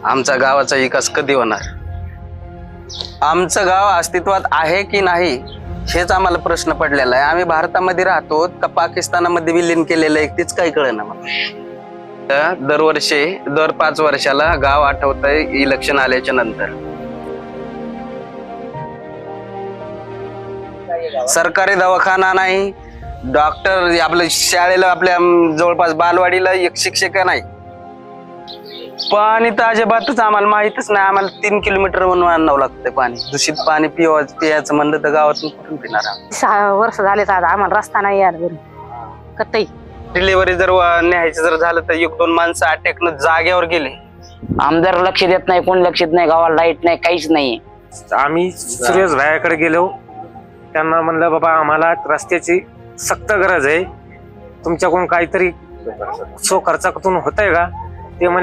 आमचा गावाचा विकास कधी होणार? आमचं गाव अस्तित्वात आहे की नाही हेच आम्हाला प्रश्न पडलेला आहे. आम्ही भारतामध्ये राहतो का पाकिस्तानामध्ये विलीन केलेलं आहे तीच काही कळेना मला. दरवर्षी दर 5 वर्षाला गाव आठवतंय इलेक्शन आल्याच्या नंतर. सरकारी दवाखाना नाही, डॉक्टर आपल्या शाळेला आपल्या जवळपास बालवाडीला एक शिक्षक नाही. पाणी तर अजिबातच आम्हाला माहितच नाही. आम्हाला 3 किलोमीटरवरून आणावं लागतं पाणी. दूषित पाणी पियाचं म्हणलं तर गावातून कुठून पिणार? 6 वर्ष झाले तर आम्हाला रस्ता नाही यार घरी कतई. डिलिव्हरी जर न्यायचं जर झालं तर 1-2 माणसं अटॅकनं जागेवर गेले. आमदार लक्ष देत नाही, कोण लक्ष देत नाही, गावाला लाईट नाही, काहीच नाही. आम्ही सुरेश भायाकडे गेलो, त्यांना म्हणलं बाबा आम्हाला रस्त्याची सक्त गरज आहे, तुमच्याकडून काहीतरी खर्चातून होतंय का? ते म्हणले